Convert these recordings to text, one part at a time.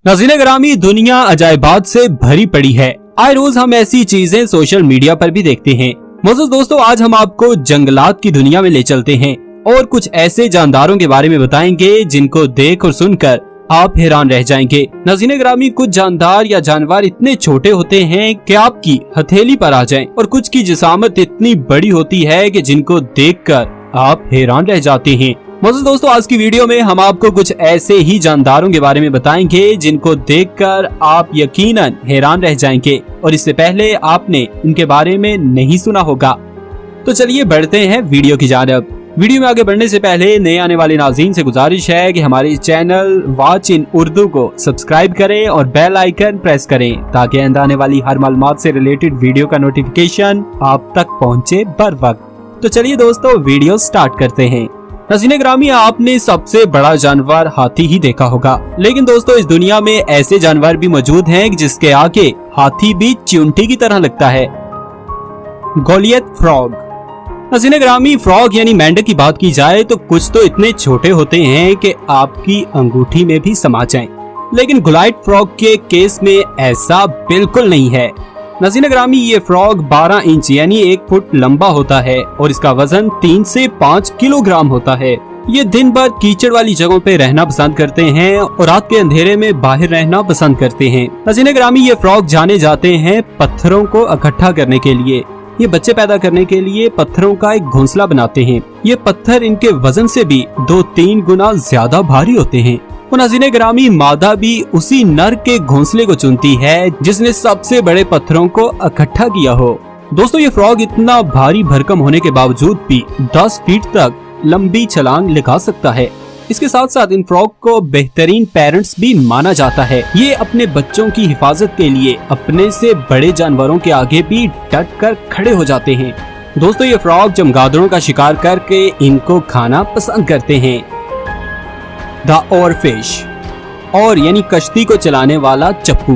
नाज़रीन ग्रामी, दुनिया अजायबात से भरी पड़ी है। आए रोज हम ऐसी चीजें सोशल मीडिया पर भी देखते हैं। मोअज़्ज़ज़ दोस्तों, आज हम आपको जंगलात की दुनिया में ले चलते हैं और कुछ ऐसे जानदारों के बारे में बताएंगे जिनको देख और सुनकर आप हैरान रह जाएंगे। नाज़रीन ग्रामी, कुछ जानदार या जानवर इतने छोटे होते हैं कि आपकी हथेली पर आ जाएं और कुछ की जिसामत इतनी बड़ी होती है कि जिनको देखकर आप हैरान रह जाते हैं। मोअज़्ज़ज़ दोस्तों, आज की वीडियो में हम आपको कुछ ऐसे ही जानदारों के बारे में बताएंगे जिनको देखकर आप यकीनन हैरान रह जाएंगे और इससे पहले आपने इनके बारे में नहीं सुना होगा। तो चलिए बढ़ते हैं वीडियो की जानिब। वीडियो में आगे बढ़ने से पहले नए आने वाले नाज़रीन से गुजारिश है कि हमारे चैनल वॉच इन उर्दू को सब्सक्राइब करें और बेल आइकन प्रेस करें ताकि आने वाली हर मालूमात से रिलेटेड वीडियो का नोटिफिकेशन आप तक पहुंचे बर वक्त। तो चलिए दोस्तों, वीडियो स्टार्ट करते हैं। नाज़रीन ग्रामी, आपने सबसे बड़ा जानवर हाथी ही देखा होगा, लेकिन दोस्तों इस दुनिया में ऐसे जानवर भी मौजूद हैं जिसके आगे हाथी भी चींटी की तरह लगता है। गोलियत फ्रॉग। नाज़रीन ग्रामी, फ्रॉग यानी मेंढक की बात की जाए तो कुछ तो इतने छोटे होते हैं कि आपकी अंगूठी में भी समा जाएं, लेकिन गोलियत फ्रॉग के केस में ऐसा बिल्कुल नहीं है। नाज़रीन ग्रामी, ये फ्रॉग 12 इंच यानी 1 फुट लंबा होता है और इसका वजन 3 से 5 किलोग्राम होता है। ये दिन भर कीचड़ वाली जगहों पे रहना पसंद करते हैं और रात के अंधेरे में बाहर रहना पसंद करते हैं। नाज़रीन ग्रामी, ये फ्रॉग जाने जाते हैं पत्थरों को इकट्ठा करने के लिए। ये बच्चे पैदा करने के लिए पत्थरों का एक घोंसला बनाते हैं। ये पत्थर इनके वजन से भी 2-3 गुना ज्यादा भारी होते हैं। और नाज़रीन ग्रामी, मादा भी उसी नर के घोंसले को चुनती है जिसने सबसे बड़े पत्थरों को इकट्ठा किया हो। दोस्तों ये फ्रॉग इतना भारी भरकम होने के बावजूद भी 10 फीट तक लंबी छलांग लगा सकता है। इसके साथ साथ इन फ्रॉग को बेहतरीन पेरेंट्स भी माना जाता है। ये अपने बच्चों की हिफाजत के लिए अपने से बड़े जानवरों के आगे भी डट कर खड़े हो जाते हैं। दोस्तों ये फ्रॉग चमगादड़ों का शिकार करके इनको खाना पसंद करते हैं। द ओरफिश, और यानी कश्ती को चलाने वाला चप्पू।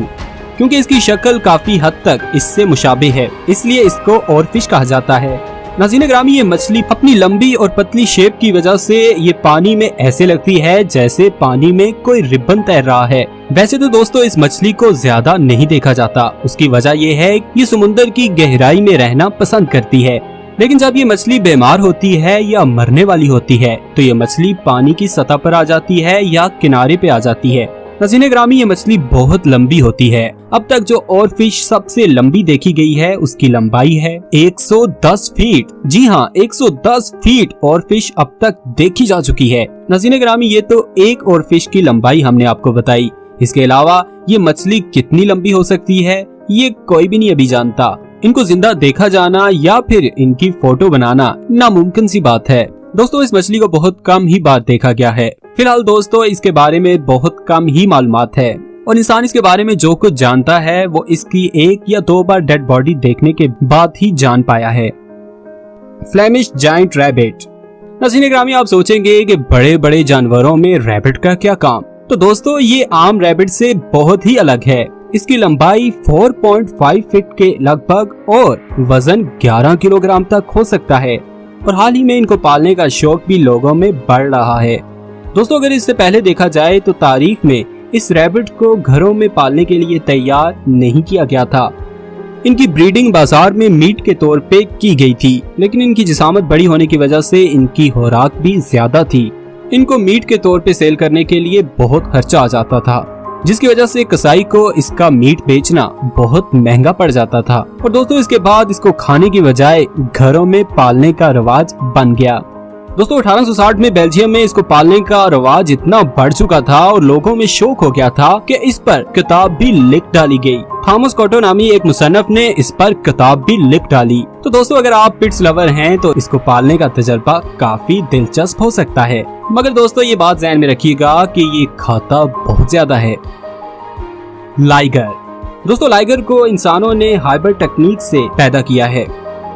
क्योंकि इसकी शक्ल काफी हद तक इससे मुशाबे है, इसलिए इसको ओरफिश कहा जाता है। नाज़रीन ग्रामी, ये मछली अपनी लंबी और पतली शेप की वजह से ये पानी में ऐसे लगती है जैसे पानी में कोई रिबन तैर रहा है। वैसे तो दोस्तों इस मछली को ज्यादा नहीं देखा जाता। उसकी वजह ये है कि ये समुद्र की गहराई में रहना पसंद करती है, लेकिन जब ये मछली बीमार होती है या मरने वाली होती है तो ये मछली पानी की सतह पर आ जाती है या किनारे पे आ जाती है। नाज़रीन ग्रामी, ये मछली बहुत लंबी होती है। अब तक जो ओरफिश सबसे लंबी देखी गई है उसकी लंबाई है 110 फीट। जी हाँ, 110 फीट ओरफिश अब तक देखी जा चुकी है। नाज़रीन ग्रामी, ये तो एक ओरफिश की लंबाई हमने आपको बताई। इसके अलावा ये मछली कितनी लंबी हो सकती है ये कोई भी नहीं अभी जानता। इनको जिंदा देखा जाना या फिर इनकी फोटो बनाना नामुमकिन सी बात है। दोस्तों इस मछली को बहुत कम ही बार देखा गया है। फिलहाल दोस्तों इसके बारे में बहुत कम ही मालूमात है और इंसान इसके बारे में जो कुछ जानता है वो इसकी 1 या 2 बार डेड बॉडी देखने के बाद ही जान पाया है। Flemish giant rabbit. नाज़रीन ग्रामी, आप सोचेंगे कि बड़े बड़े जानवरों में रैबिट का क्या काम। तो दोस्तों ये आम रैबिट से बहुत ही अलग है। इसकी लंबाई 4.5 फीट के लगभग और वजन 11 किलोग्राम तक हो सकता है और हाल ही में इनको पालने का शौक भी लोगों में बढ़ रहा है। दोस्तों अगर इससे पहले देखा जाए तो तारीख में इस रैबिट को घरों में पालने के लिए तैयार नहीं किया गया था। इनकी ब्रीडिंग बाजार में मीट के तौर पे की गई थी, लेकिन इनकी जिसामत बड़ी होने की वजह से इनकी खुराक भी ज्यादा थी। इनको मीट के तौर पे सेल करने के लिए बहुत खर्चा आ जाता था, जिसकी वजह से कसाई को इसका मीट बेचना बहुत महंगा पड़ जाता था। और दोस्तों इसके बाद इसको खाने की बजाय घरों में पालने का रिवाज बन गया। दोस्तों 1860 में बेल्जियम में इसको पालने का रिवाज इतना बढ़ चुका था और लोगों में शौक हो गया था कि इस पर किताब भी लिख डाली गई। थॉमस कॉटो नामी एक मुसन्नफ ने इस पर किताब भी लिख डाली। तो दोस्तों अगर आप पिट्स लवर हैं तो इसको पालने का तजर्बा काफी दिलचस्प हो सकता है, मगर दोस्तों ये बात ध्यान में रखिएगा कि ये खाता बहुत ज्यादा है। लाइगर। दोस्तों लाइगर को इंसानों ने हाइब्रिड टेक्निक से पैदा किया है।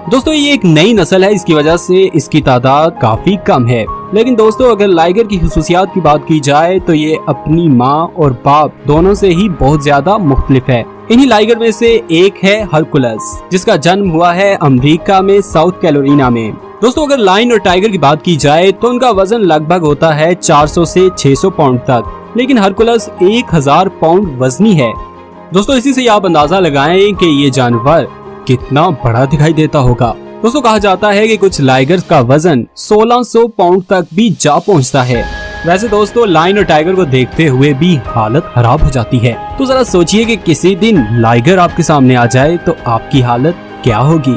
दोस्तों ये एक नई नस्ल है, इसकी वजह से इसकी तादाद काफी कम है। लेकिन दोस्तों अगर लाइगर की खुसूसियात की बात की जाए तो ये अपनी माँ और बाप दोनों से ही बहुत ज्यादा मुख्तलिफ है। इन्हीं लाइगर में से एक है हरकुलस, जिसका जन्म हुआ है अमेरिका में साउथ कैरोलिना में। दोस्तों अगर लायन और टाइगर की बात की जाए तो उनका वजन लगभग होता है 400 से 600 पाउंड तक। लेकिन हरकुलस 1000 पाउंड वजनी है। दोस्तों इसी से आप अंदाजा लगाएं कि ये जानवर कितना बड़ा दिखाई देता होगा। दोस्तों कहा जाता है कि कुछ लाइगर्स का वजन 1600 पाउंड तक भी जा पहुंचता है। वैसे दोस्तों लायन और टाइगर को देखते हुए भी हालत खराब हो जाती है। तो जरा सोचिए कि किसी दिन लाइगर आपके सामने आ जाए तो आपकी हालत क्या होगी।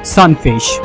सनफिश।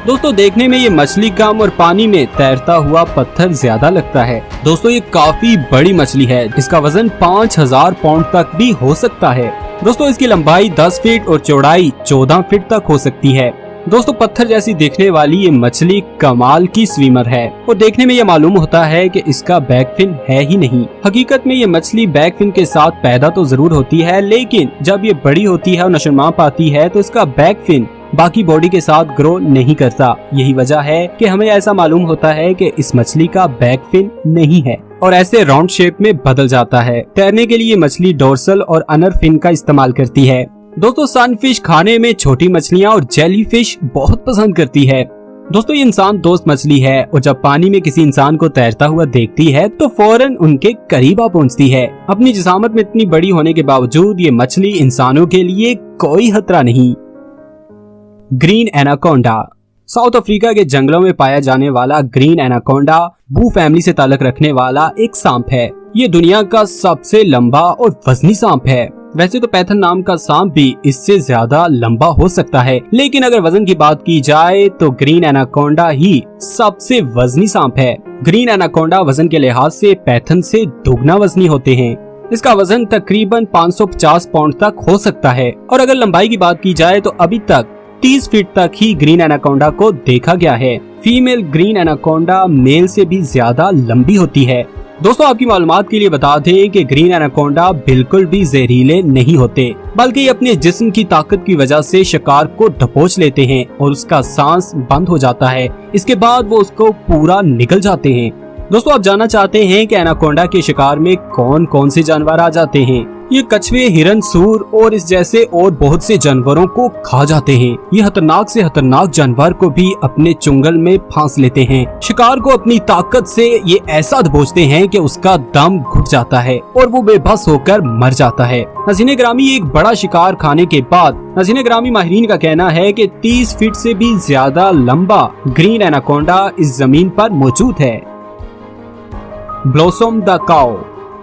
दोस्तों देखने में ये मछली कम और पानी में तैरता हुआ पत्थर ज्यादा लगता है। दोस्तों ये काफी बड़ी मछली है, इसका वजन 5000 पाउंड तक भी हो सकता है। दोस्तों इसकी लंबाई 10 फीट और चौड़ाई 14 फीट तक हो सकती है। दोस्तों पत्थर जैसी दिखने वाली ये मछली कमाल की स्विमर है और देखने में ये मालूम होता है कि इसका बैक फिन है ही नहीं। हकीकत में ये मछली बैक फिन के साथ पैदा तो जरूर होती है, लेकिन जब ये बड़ी होती है और नशोनुमा पाती है तो इसका बैक फिन बाकी बॉडी के साथ ग्रो नहीं करता। यही वजह है कि हमें ऐसा मालूम होता है कि इस मछली का बैक फिन नहीं है और ऐसे राउंड शेप में बदल जाता है। तैरने के लिए मछली डोर्सल और अनर फिन का इस्तेमाल करती है। दोस्तों सनफिश खाने में छोटी मछलियां और जेलीफिश बहुत पसंद करती है। दोस्तों ये इंसान दोस्त मछली है और जब पानी में किसी इंसान को तैरता हुआ देखती है तो फौरन उनके करीब आ पहुंचती है। अपनी जिसामत में इतनी बड़ी होने के बावजूद ये मछली इंसानों के लिए कोई खतरा नहीं। Green anaconda. साउथ अफ्रीका के जंगलों में पाया जाने वाला ग्रीन एनाकोंडा बू फैमिली से ताल्लुक रखने वाला एक सांप है। ये दुनिया का सबसे लंबा और वजनी सांप है। वैसे तो पैथन नाम का सांप भी इससे ज्यादा लंबा हो सकता है, लेकिन अगर वजन की बात की जाए तो ग्रीन एनाकोंडा ही सबसे वजनी सांप है। ग्रीन एनाकोंडा वजन के लिहाज से पैथन से दोगुना वजनी होते हैं। इसका वजन तकरीबन 550 पाउंड तक हो सकता है और अगर लंबाई की बात की जाए तो अभी तक 30 फीट तक ही ग्रीन एनाकोंडा को देखा गया है। फीमेल ग्रीन एनाकोंडा मेल से भी ज्यादा लंबी होती है। दोस्तों आपकी मालूमात के लिए बता दें कि ग्रीन एनाकोंडा बिल्कुल भी जहरीले नहीं होते, बल्कि ये अपने जिस्म की ताकत की वजह से शिकार को दबोच लेते हैं और उसका सांस बंद हो जाता है। इसके बाद वो उसको पूरा निगल जाते हैं। दोस्तों आप जानना चाहते हैं कि एनाकोंडा के शिकार में कौन कौन से जानवर आ जाते हैं। ये कछुए, हिरन, सूर और इस जैसे और बहुत से जानवरों को खा जाते हैं। ये खतरनाक से खतरनाक जानवर को भी अपने चुंगल में फांस लेते हैं। शिकार को अपनी ताकत से ये ऐसा दबोचते हैं कि उसका दम घुट जाता है और वो बेबस होकर मर जाता है। नाज़रीन ग्रामी एक बड़ा शिकार खाने के बाद नाज़रीन ग्रामी माहिरीन का कहना है कि 30 फीट से भी ज्यादा लंबा ग्रीन एनाकोंडा इस जमीन पर मौजूद है। ब्लॉसम द काऊ।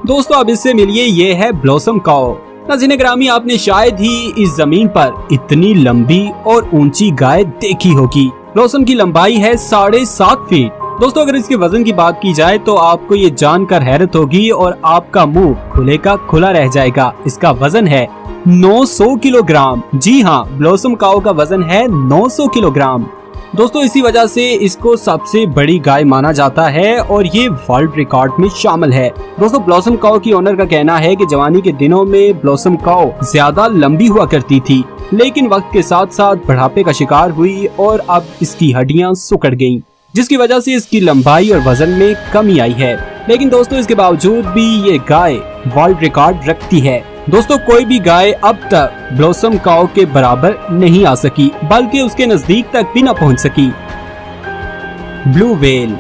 दोस्तों अब इससे मिलिए ये है ब्लॉसम काऊ। नाज़रीन ग्रामी आपने शायद ही इस जमीन पर इतनी लंबी और ऊंची गाय देखी होगी। ब्लॉसम की लंबाई है 7.5 फीट। दोस्तों अगर इसके वजन की बात की जाए तो आपको ये जानकर हैरत होगी और आपका मुंह खुले का खुला रह जाएगा। इसका वजन है 900 किलोग्राम। जी हाँ, ब्लॉसम काऊ का वजन है 900 किलोग्राम। दोस्तों इसी वजह से इसको सबसे बड़ी गाय माना जाता है और ये वर्ल्ड रिकॉर्ड में शामिल है। दोस्तों ब्लॉसम काऊ की ओनर का कहना है कि जवानी के दिनों में ब्लॉसम काऊ ज्यादा लंबी हुआ करती थी, लेकिन वक्त के साथ साथ बुढ़ापे का शिकार हुई और अब इसकी हड्डियां सिकुड़ गईं, जिसकी वजह से इसकी लंबाई और वजन में कमी आई है। लेकिन दोस्तों इसके बावजूद भी ये गाय वर्ल्ड रिकॉर्ड रखती है। दोस्तों कोई भी गाय अब तक ब्लॉसम काऊ के बराबर नहीं आ सकी, बल्कि उसके नजदीक तक भी न पहुंच सकी। Blue whale.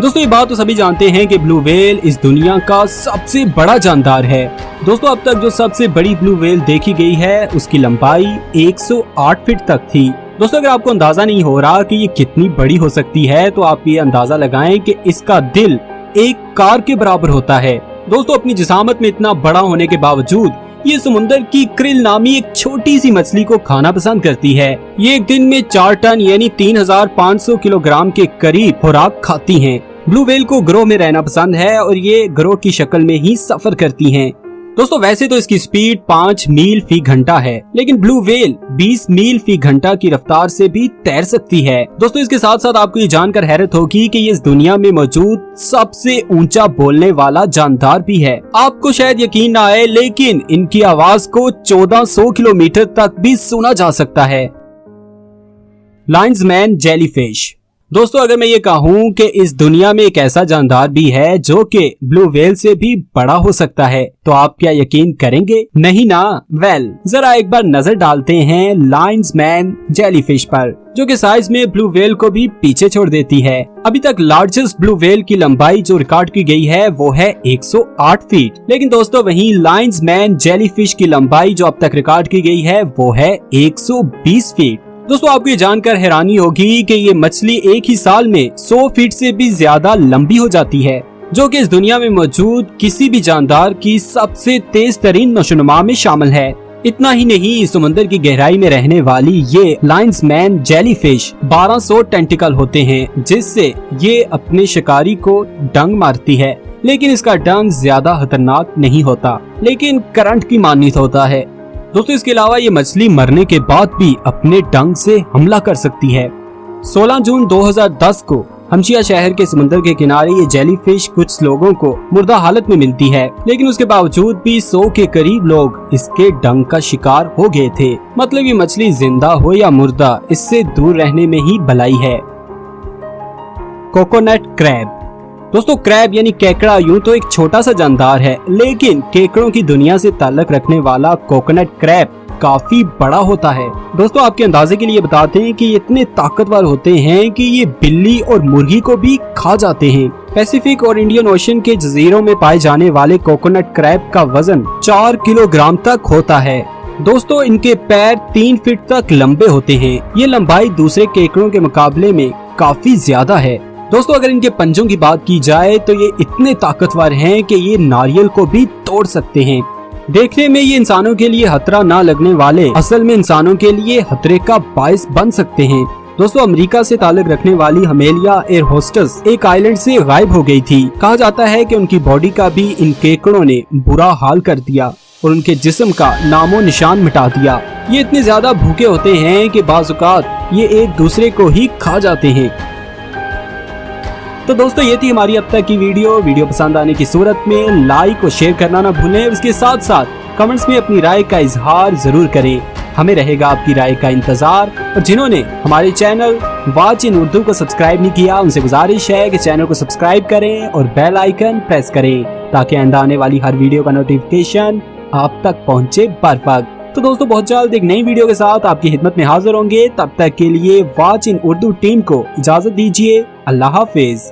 दोस्तों ये बात तो सभी जानते हैं कि ब्लू व्हेल इस दुनिया का सबसे बड़ा जानदार है। दोस्तों अब तक जो सबसे बड़ी ब्लू व्हेल देखी गई है उसकी लंबाई 108 फीट तक थी। दोस्तों अगर आपको अंदाजा नहीं हो रहा कि ये कितनी बड़ी हो सकती है तो आप ये अंदाजा लगाएं कि इसका दिल एक कार के बराबर होता है। दोस्तों अपनी जिसामत में इतना बड़ा होने के बावजूद ये समुंदर की क्रिल नामी एक छोटी सी मछली को खाना पसंद करती है। ये एक दिन में 4 टन यानी 3500 किलोग्राम के करीब खुराक खाती हैं। ब्लू व्हेल को ग्रोह में रहना पसंद है और ये ग्रोह की शक्ल में ही सफर करती हैं। दोस्तों वैसे तो इसकी स्पीड 5 मील फी घंटा है, लेकिन ब्लू व्हेल 20 मील फी घंटा की रफ्तार से भी तैर सकती है। दोस्तों इसके साथ साथ आपको ये जानकर हैरत होगी कि ये इस दुनिया में मौजूद सबसे ऊंचा बोलने वाला जानदार भी है। आपको शायद यकीन ना आए, लेकिन इनकी आवाज को 1400 किलोमीटर तक भी सुना जा सकता है। Lions man jellyfish. दोस्तों अगर मैं ये कहूँ कि इस दुनिया में एक ऐसा जानदार भी है जो कि ब्लू व्हेल से भी बड़ा हो सकता है, तो आप क्या यकीन करेंगे? नहीं ना? जरा एक बार नजर डालते हैं लायंस मैन जेलीफिश पर, जो कि साइज में ब्लू व्हेल को भी पीछे छोड़ देती है। अभी तक लार्जेस्ट ब्लू व्हेल की लंबाई जो रिकॉर्ड की गई है वो है 108 फीट। लेकिन दोस्तों वहीं लायंस मैन जेलीफिश की लंबाई जो अब तक रिकॉर्ड की गई है वो है 120 फीट। दोस्तों आपको ये जानकर हैरानी होगी कि ये मछली एक ही साल में 100 फीट से भी ज्यादा लंबी हो जाती है, जो कि इस दुनिया में मौजूद किसी भी जानदार की सबसे तेज तरीन नशोनुमा में शामिल है। इतना ही नहीं, समुद्र की गहराई में रहने वाली ये लायंस मैन जेलीफिश 1200 टेंटिकल होते हैं, जिससे ये अपने शिकारी को डंक मारती है। लेकिन इसका डंक ज्यादा खतरनाक नहीं होता, लेकिन करंट की मानित होता है। दोस्तों इसके अलावा ये मछली मरने के बाद भी अपने डंक से हमला कर सकती है। 16 जून 2010 को हमशिया शहर के समुद्र के किनारे ये जेलीफिश कुछ लोगों को मुर्दा हालत में मिलती है, लेकिन उसके बावजूद भी 100 के करीब लोग इसके डंक का शिकार हो गए थे। मतलब ये मछली जिंदा हो या मुर्दा, इससे दूर रहने में ही भलाई है। Coconut crab. दोस्तों क्रैब यानी केकड़ा यूं तो एक छोटा सा जानदार है, लेकिन केकड़ों की दुनिया से ताल्लुक रखने वाला कोकोनट क्रैब काफी बड़ा होता है। दोस्तों आपके अंदाजे के लिए बताते हैं कि ये इतने ताकतवर होते हैं कि ये बिल्ली और मुर्गी को भी खा जाते हैं। पैसिफिक और इंडियन ओशन के जजीरों में पाए जाने वाले कोकोनट क्रैब का वजन 4 किलोग्राम तक होता है। दोस्तों इनके पैर 3 फीट तक लंबे होते हैं। ये लंबाई दूसरे केकड़ों के मुकाबले में काफी ज्यादा है। दोस्तों अगर इनके पंजों की बात की जाए तो ये इतने ताकतवर हैं कि ये नारियल को भी तोड़ सकते हैं। देखने में ये इंसानों के लिए खतरा ना लगने वाले, असल में इंसानों के लिए खतरे का बायस बन सकते हैं। दोस्तों अमेरिका से ताल्लुक रखने वाली हमेलिया एयर होस्टेस एक आइलैंड से गायब हो गई थी। कहा जाता है कि उनकी बॉडी का भी इन केकड़ों ने बुरा हाल कर दिया और उनके जिस्म का नामो निशान मिटा दिया। ये इतने ज्यादा भूखे होते हैं कि बाज़-औक़ात ये एक दूसरे को ही खा जाते हैं। तो दोस्तों ये थी हमारी अब तक की वीडियो पसंद आने की सूरत में लाइक और शेयर करना ना भूलें। उसके साथ साथ कमेंट्स में अपनी राय का इजहार जरूर करें, हमें रहेगा आपकी राय का इंतजार। और जिन्होंने हमारे चैनल वॉच इन उर्दू को सब्सक्राइब नहीं किया, उनसे गुजारिश है कि चैनल को सब्सक्राइब करें और बेल आइकन प्रेस करें, ताकि आइंदा आने वाली हर वीडियो का नोटिफिकेशन आप तक पहुँचे बर वक्त। तो दोस्तों बहुत जल्द एक नई वीडियो के साथ आपकी खिदमत में हाजिर होंगे। तब तक के लिए वॉच इन उर्दू टीम को इजाजत दीजिए। अल्लाह हाफिज।